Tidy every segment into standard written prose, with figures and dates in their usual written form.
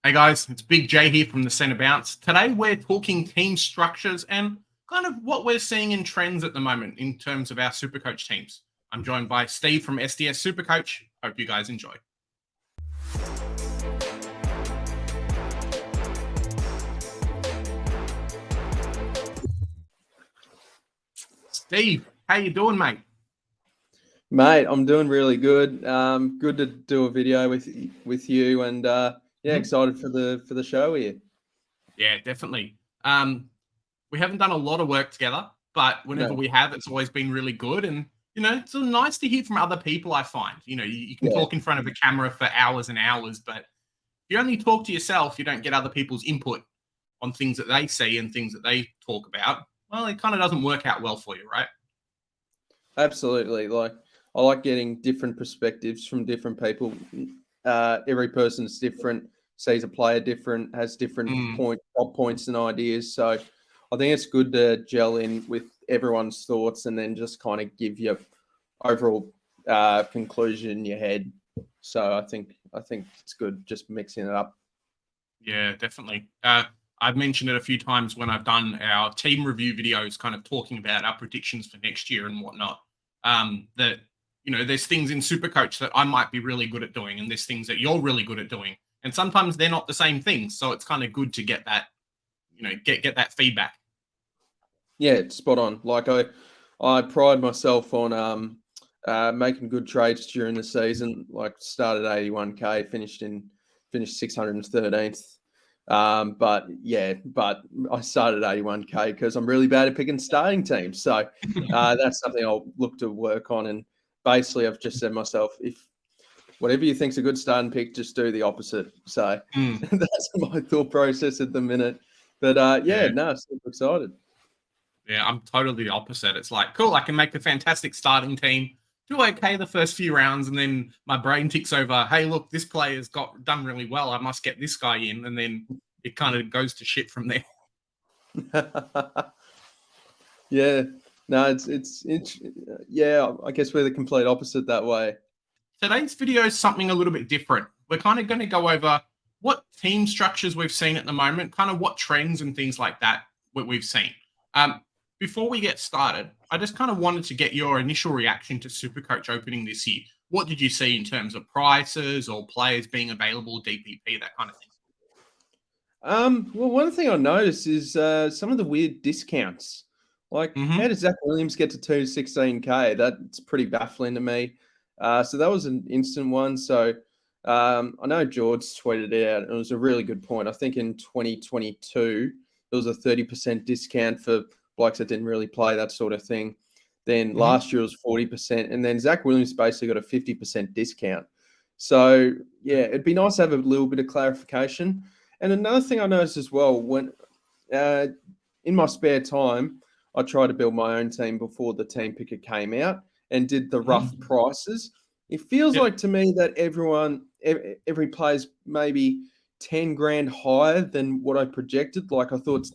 Hey guys, it's Big J here from the Centre Bounce. Today we're talking team structures and kind of what we're seeing in trends at the moment in terms of our Supercoach teams. I'm joined by Steve from SDS Supercoach. Hope you guys enjoy. Steve, how you doing, mate? Mate, I'm doing really good. Good to do a video with you, and excited for the show here. Yeah, definitely. We haven't done a lot of work together, but whenever we have, it's always been really good. And it's nice to hear from other people. I find you can talk in front of a camera for hours and hours, but if you only talk to yourself, you don't get other people's input on things that they see and things that they talk about. Well, it kind of doesn't work out well for you, right? Absolutely. I like getting different perspectives from different people. Every person's different, sees a player different, has different points and ideas. So I think it's good to gel in with everyone's thoughts and then just kind of give your overall conclusion in your head. So I think it's good just mixing it up. Yeah, definitely. I've mentioned it a few times when I've done our team review videos, kind of talking about our predictions for next year and whatnot. That there's things in Supercoach that I might be really good at doing, and there's things that you're really good at doing, and sometimes they're not the same things. So it's kind of good to get that, get that feedback. Yeah, it's spot on. Like I pride myself on making good trades during the season. Like started 81k, finished 613th. But I started 81k because I'm really bad at picking starting teams. So that's something I'll look to work on. And basically, I've just said to myself, if whatever you think's a good starting pick, just do the opposite. So that's my thought process at the minute. But super excited. Yeah, I'm totally the opposite. It's like, cool, I can make a fantastic starting team, do okay the first few rounds, and then my brain ticks over, hey, look, this player's done really well. I must get this guy in, and then it kind of goes to shit from there. Yeah, no, it's yeah. I guess we're the complete opposite that way. Today's video is something a little bit different. We're kind of going to go over what team structures we've seen at the moment, kind of what trends and things like that we've seen. Before we get started, I just kind of wanted to get your initial reaction to Supercoach opening this year. What did you see in terms of prices or players being available, DPP, that kind of thing? Well, one thing I noticed is some of the weird discounts. Like, how did Zach Williams get to 216k? That's pretty baffling to me. So that was an instant one. So I know George tweeted it out. It was a really good point. I think in 2022, there was a 30% discount for blokes that didn't really play, that sort of thing. Then last year was 40%. And then Zach Williams basically got a 50% discount. So, yeah, it'd be nice to have a little bit of clarification. And another thing I noticed as well, when in my spare time, I tried to build my own team before the team picker came out and did the rough prices. It feels like to me that every player's maybe 10 grand higher than what I projected. Like I thought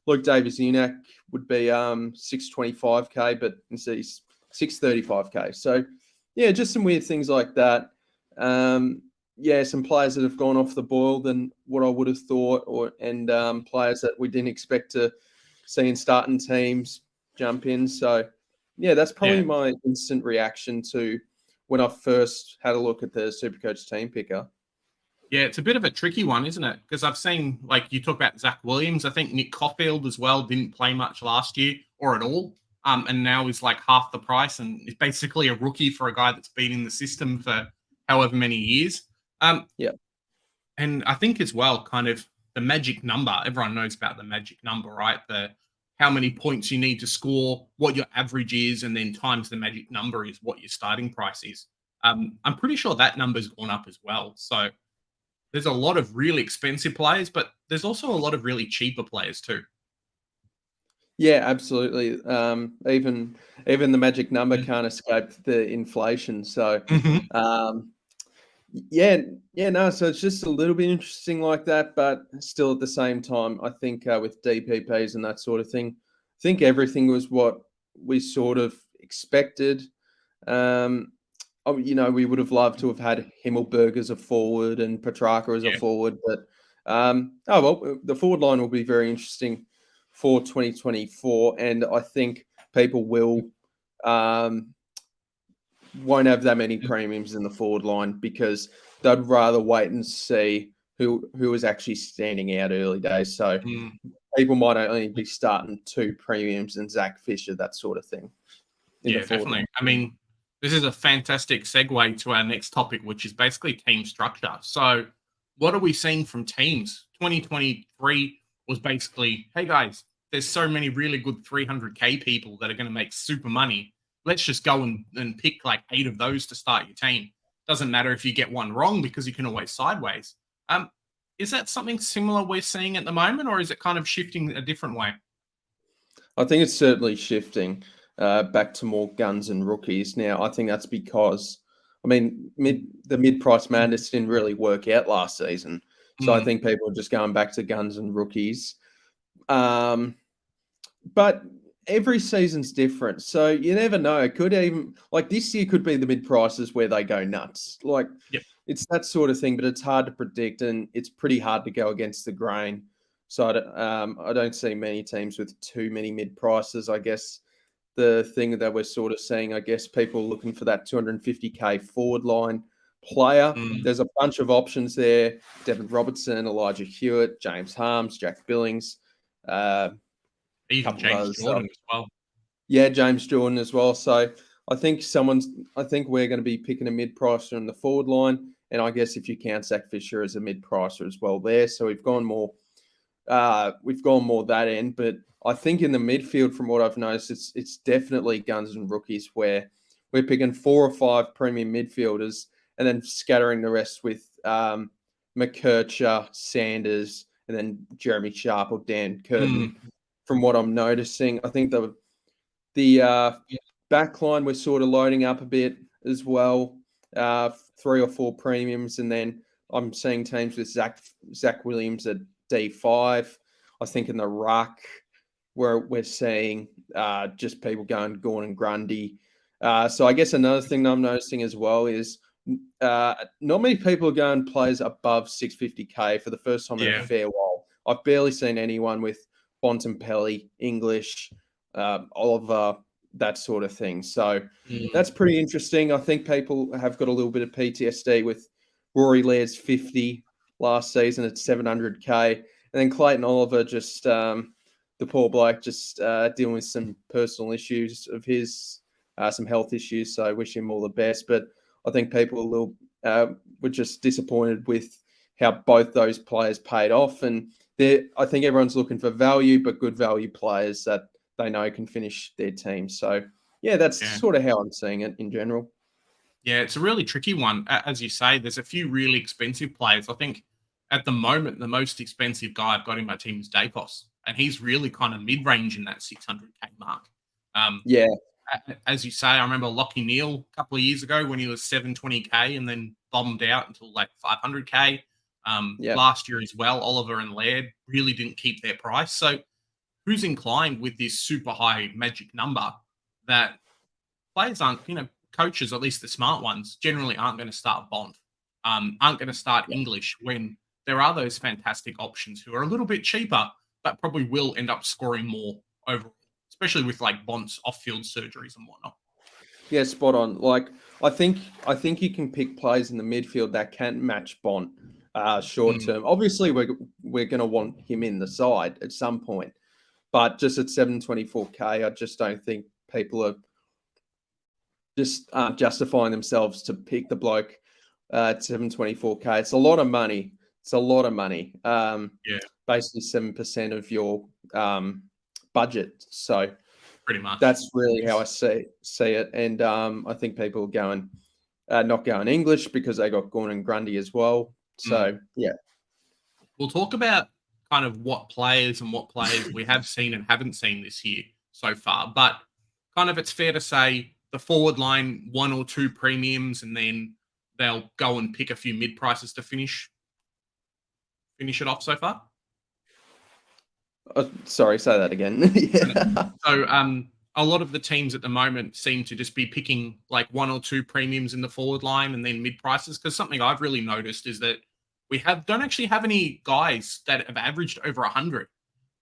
Luke Davis-Uniacke would be 625k, but instead he's 635k. So yeah, just some weird things like that. Some players that have gone off the boil than what I would have thought, and players that we didn't expect to see in starting teams jump in. So, yeah, that's probably my instant reaction to when I first had a look at the Supercoach team picker. Yeah, it's a bit of a tricky one, isn't it? Because I've seen, like you talk about Zach Williams, I think Nick Caulfield as well didn't play much last year or at all. And now he's like half the price and is basically a rookie for a guy that's been in the system for however many years. And I think as well, kind of the magic number, everyone knows about the magic number, right? How many points you need to score, what your average is, and then times the magic number is what your starting price is. I'm pretty sure that number's gone up as well. So there's a lot of really expensive players, but there's also a lot of really cheaper players too. Yeah, absolutely. Even the magic number can't escape the inflation. So, so it's just a little bit interesting like that, but still at the same time, I think with DPPs and that sort of thing, I think everything was what we sort of expected. We would have loved to have had Himmelberg as a forward and Petrarca as a forward, but The forward line will be very interesting for 2024, and I think people won't have that many premiums in the forward line because they'd rather wait and see who is actually standing out early days. So people might only be starting 2 premiums and Zach Fisher, that sort of thing. Yeah, definitely. I mean, this is a fantastic segue to our next topic, which is basically team structure. So what are we seeing from teams? 2023 was basically, hey guys, there's so many really good 300K people that are going to make super money. Let's just go and pick like 8 of those to start your team. Doesn't matter if you get one wrong because you can always sideways. Is that something similar we're seeing at the moment, or is it kind of shifting a different way? I think it's certainly shifting back to more guns and rookies. Now, I think that's because, I mean, the mid-price madness didn't really work out last season. So I think people are just going back to guns and rookies. But every season's different. So you never know. It could even, like this year could be the mid-prices where they go nuts. Like, it's that sort of thing, but it's hard to predict and it's pretty hard to go against the grain. So I don't see many teams with too many mid-prices. I guess the thing that we're sort of seeing, I guess people looking for that 250K forward line player. There's a bunch of options there. Devin Robertson, Elijah Hewitt, James Harms, Jack Billings. Even James Jordan as well. Yeah, James Jordan as well. So I think we're going to be picking a mid-pricer in the forward line. And I guess if you count Zach Fisher as a mid-pricer as well there. So we've gone more that end. But I think in the midfield, from what I've noticed, it's definitely guns and rookies where we're picking 4 or 5 premium midfielders and then scattering the rest with McKercher, Sanders, and then Jeremy Sharp or Dan Curtin. From what I'm noticing, I think the back line we're sort of loading up a bit as well, 3 or 4 premiums, and then I'm seeing teams with Zach Williams at D5. I think in the ruck where we're seeing just people going Gordon Grundy. So I guess another thing that I'm noticing as well is not many people are going players above 650K for the first time in a fair while. I've barely seen anyone with Bontempelli, English, Oliver, that sort of thing. So that's pretty interesting. I think people have got a little bit of PTSD with Rory Laird's 50 last season at 700K. And then Clayton Oliver, just the poor bloke, just dealing with some personal issues of his, some health issues. So I wish him all the best. But I think people were just disappointed with how both those players paid off. And I think everyone's looking for value, but good value players that they know can finish their team. So, that's sort of how I'm seeing it in general. Yeah, it's a really tricky one. As you say, there's a few really expensive players. I think at the moment, the most expensive guy I've got in my team is Dacos, and he's really kind of mid-range in that 600K mark. As you say, I remember Lockie Neal a couple of years ago when he was 720K and then bombed out until like 500K. Last year as well, Oliver and Laird really didn't keep their price. So who's inclined with this super high magic number that players aren't, coaches, at least the smart ones, generally aren't going to start Bond, aren't going to start English when there are those fantastic options who are a little bit cheaper, but probably will end up scoring more overall, especially with like Bond's off-field surgeries and whatnot. Yeah, spot on. Like I think you can pick players in the midfield that can match Bond short term. Obviously, we're going to want him in the side at some point, but just at 724K, I just don't think people are just justifying themselves to pick the bloke at 724K. It's a lot of money. Basically 7% of your budget. So pretty much that's really how I see it. And I think people are going not going English because they got Gordon Grundy as well. So we'll talk about kind of what players we have seen and haven't seen this year so far. But kind of it's fair to say the forward line, 1 or 2 premiums, and then they'll go and pick a few mid prices to finish it off so far. Sorry, say that again. So a lot of the teams at the moment seem to just be picking like 1 or 2 premiums in the forward line and then mid prices. Because something I've really noticed is that we don't actually have any guys that have averaged over 100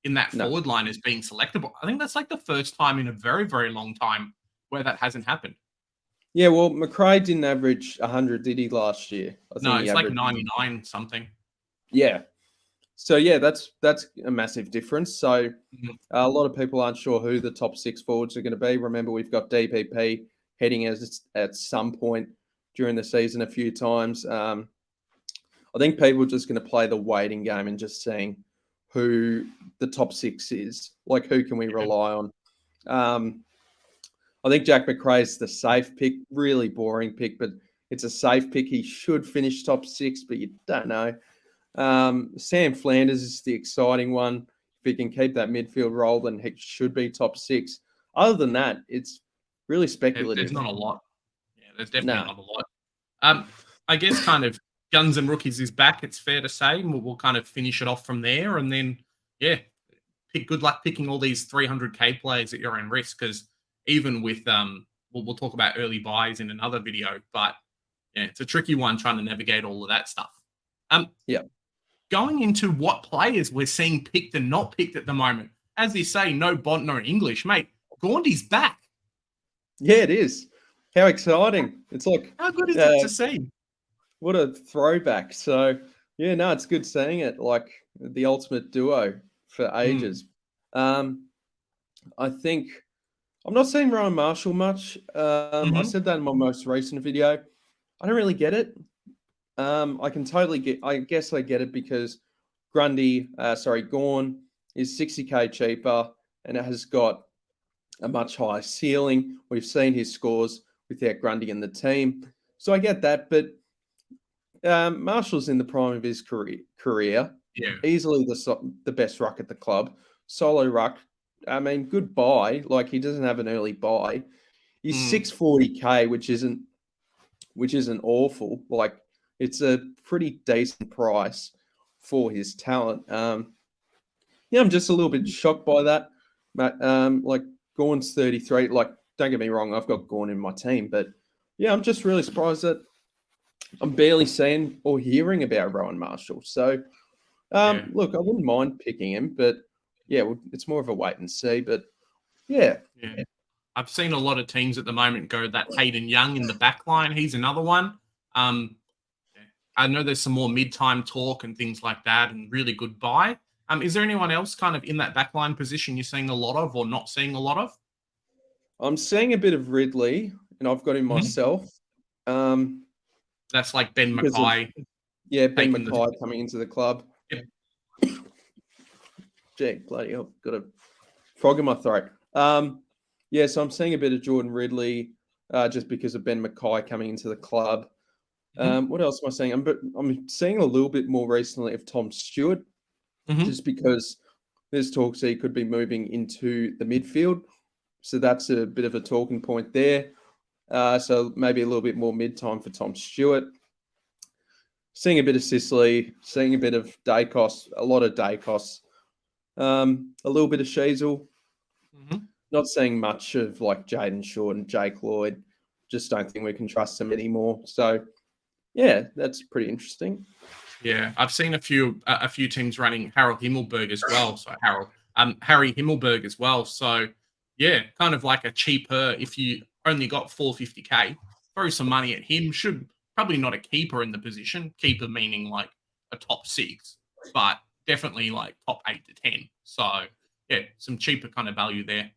in that No. forward line as being selectable. I think that's like the first time in a very, very long time where that hasn't happened. Yeah, well, McRae didn't average 100, did he, last year? I No, think he it's like averaged 99 something. Yeah. So yeah, that's a massive difference. So a lot of people aren't sure who the top 6 forwards are going to be. Remember, we've got DPP heading at some point during the season a few times. I think people are just going to play the waiting game and just seeing who the top 6 is. Like, who can we rely on? I think Jack McRae's the safe pick. Really boring pick, but it's a safe pick. He should finish top 6, but you don't know. Sam Flanders is the exciting one. If he can keep that midfield role, then he should be top 6. Other than that, it's really speculative. There's not a lot. Yeah, there's definitely No. not a lot. I guess kind of Guns and Rookies is back, it's fair to say. We'll kind of finish it off from there. And then, yeah, good luck picking all these 300K players at your own risk, because even with, we'll talk about early buys in another video, but yeah, it's a tricky one trying to navigate all of that stuff. Yeah. Going into what players we're seeing picked and not picked at the moment. As you say, no Bont, no English. Mate, Gaundy's back. Yeah, it is. How exciting. It's like, how good is it to see? What a throwback. So, yeah, no, it's good seeing it. Like the ultimate duo for ages. I think I'm not seeing Ryan Marshall much. I said that in my most recent video. I don't really get it. I can totally get. I guess I get it because Gawn is 60K cheaper and it has got a much higher ceiling. We've seen his scores without Grundy in the team, so I get that. But Marshall's in the prime of his career. Yeah, easily the best ruck at the club. Solo ruck. I mean, good buy. Like, he doesn't have an early buy. He's 640K, which isn't awful. Like, it's a pretty decent price for his talent. Yeah, I'm just a little bit shocked by that. Like, Gawn's 33. Like, don't get me wrong, I've got Gawn in my team, but yeah, I'm just really surprised that I'm barely seeing or hearing about Rowan Marshall. So, look, I wouldn't mind picking him, but yeah, it's more of a wait and see. But yeah. I've seen a lot of teams at the moment go that Hayden Young in the back line. He's another one. I know there's some more mid-time talk and things like that, and really good buy. Is there anyone else kind of in that backline position you're seeing a lot of or not seeing a lot of? I'm seeing a bit of Ridley, and I've got him myself. That's like Ben Mackay. Ben Mackay coming into the club. Yep. Gee, bloody hell, got a frog in my throat. So I'm seeing a bit of Jordan Ridley just because of Ben Mackay coming into the club. What else am I seeing? I'm seeing a little bit more recently of Tom Stewart, just because there's talks he could be moving into the midfield. So that's a bit of a talking point there. So maybe a little bit more mid-time for Tom Stewart. Seeing a bit of Sicily, seeing a bit of Dacos, a lot of Dacos, a little bit of Sheasel. Not seeing much of like Jaden Short and Jake Lloyd. Just don't think we can trust them anymore. So, yeah, that's pretty interesting. Yeah, I've seen a few teams running Harry Himmelberg as well. So Harry Himmelberg as well. So yeah, kind of like a cheaper. If you only got 450K, throw some money at him. Should probably not a keeper in the position. Keeper meaning like a top 6, but definitely like top 8 to 10. So yeah, some cheaper kind of value there.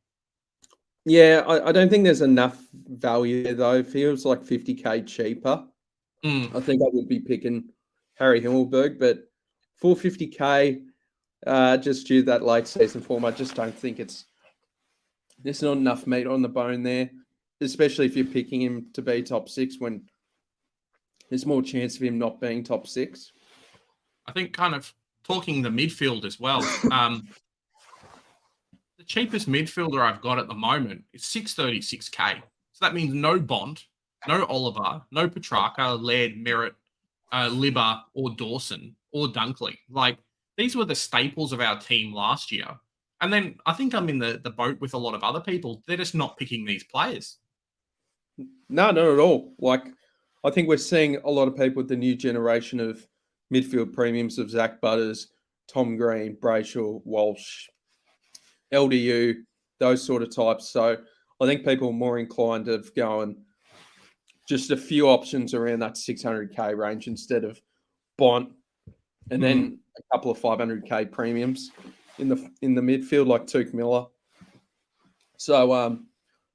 Yeah, I don't think there's enough value there though. It feels like 50K cheaper. I think I would be picking Harry Himmelberg, but 450K, just due to that late season form, I just don't think there's not enough meat on the bone there, especially if you're picking him to be top 6 when there's more chance of him not being top 6. I think kind of talking the midfield as well. The cheapest midfielder I've got at the moment is 636K. So that means no Bond, no Oliver, no Petrarca, Laird, Merritt, Libba, or Dawson, or Dunkley. Like, these were the staples of our team last year. And then I think I'm in the boat with a lot of other people. They're just not picking these players. No, not at all. Like, I think we're seeing a lot of people with the new generation of midfield premiums of Zach Butters, Tom Green, Brayshaw, Walsh, LDU, those sort of types. So I think people are more inclined of going just a few options around that 600k range instead of Bont, and then a couple of 500k premiums in the midfield like Tuke Miller. So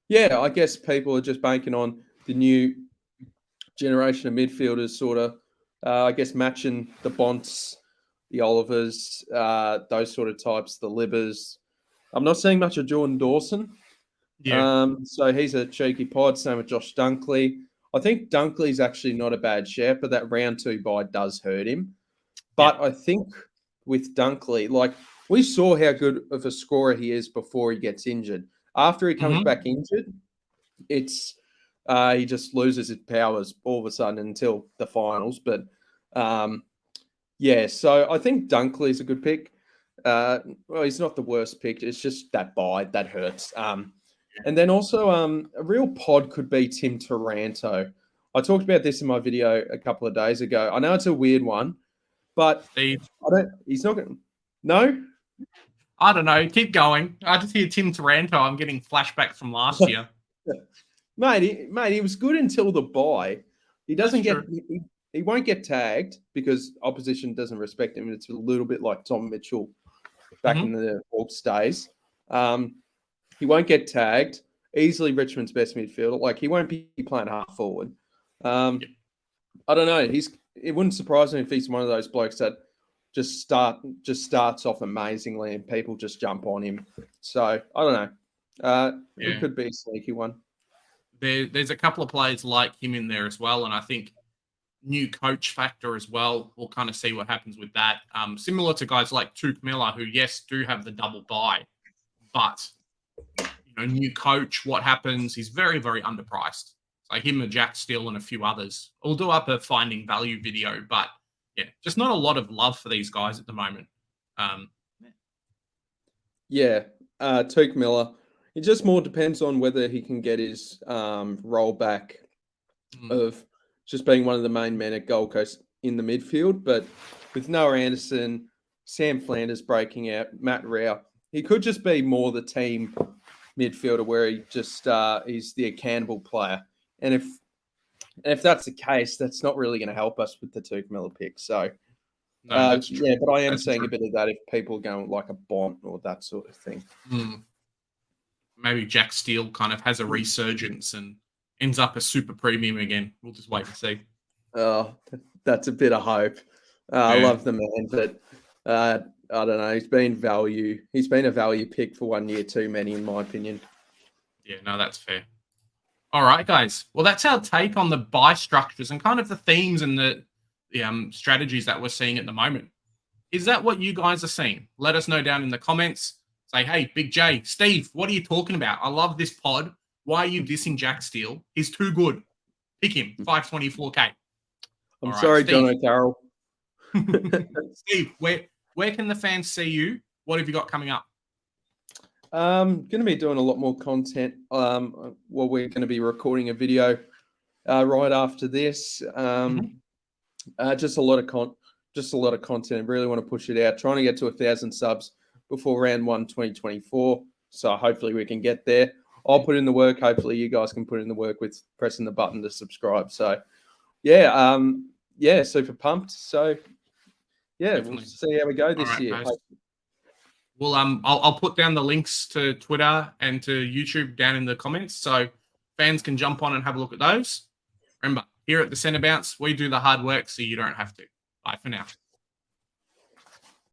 yeah, I guess people are just banking on the new generation of midfielders, sort of, I guess, matching the Bonts, the Olivers, those sort of types, the Libbers. I'm not seeing much of Jordan Dawson. Yeah. So he's a cheeky pod. Same with Josh Dunkley. I think Dunkley's actually not a bad share, but that round 2 bye does hurt him. But I think with Dunkley, like, we saw how good of a scorer he is before he gets injured. After he comes back injured, it's he just loses his powers all of a sudden until the finals. But yeah, so I think Dunkley's a good pick. Well, he's not the worst pick. It's just that bye that hurts. And then also a real pod could be Tim Taranto. I talked about this in my video a couple of days ago. I know it's a weird one, but Steve. he's not going to. No? I don't know. Keep going. I just hear Tim Taranto. I'm getting flashbacks from last year. Mate, he was good until the bye. He doesn't he won't get tagged because opposition doesn't respect him. It's a little bit like Tom Mitchell back in the Hawks days. He won't get tagged. Easily Richmond's best midfielder. Like, he won't be playing half forward. I don't know. It wouldn't surprise me if he's one of those blokes that just starts off amazingly and people just jump on him. So I don't know. It could be a sneaky one. There's a couple of players like him in there as well, and I think new coach factor as well. We'll kind of see what happens with that. Similar to guys like Tuke Miller, who do have the double bye, but new coach, what happens? He's very, very underpriced. So him and Jack Steele and a few others. We'll do up a finding value video, but yeah, just not a lot of love for these guys at the moment. Tuke Miller. It just more depends on whether he can get his roll back of just being one of the main men at Gold Coast in the midfield. But with Noah Anderson, Sam Flanders breaking out, Matt Rao, he could just be more the team midfielder where he just he's the accountable player. And if that's the case, that's not really going to help us with the Tuke Miller pick. So, that's true. Yeah, but I am seeing a bit of that if people are going like a Bont or that sort of thing. Maybe Jack Steele kind of has a resurgence and ends up a super premium again. We'll just wait and see. Oh, that's a bit of hope. I love the man, but I don't know. He's been a value pick for 1 year too many, in my opinion. Yeah, no, that's fair. All right, guys. Well, that's our take on the buy structures and kind of the themes and the strategies that we're seeing at the moment. Is that what you guys are seeing? Let us know down in the comments. Say, hey, Big J, Steve, what are you talking about? I love this pod. Why are you dissing Jack Steele? He's too good. Pick him, 524k. I'm sorry, John O'Carroll. Steve, where can the fans see you? What have you got coming up? Going to be doing a lot more content. We're going to be recording a video right after this. Just a lot of content. I really want to push it out. Trying to get to 1,000 subs before round 1 2024. So hopefully we can get there. I'll put in the work. Hopefully you guys can put in the work with pressing the button to subscribe. So super pumped. So definitely. We'll see how we go this year. Well, I'll put down the links to Twitter and to YouTube down in the comments so fans can jump on and have a look at those. Remember, here at the Centre Bounce, we do the hard work so you don't have to. Bye for now.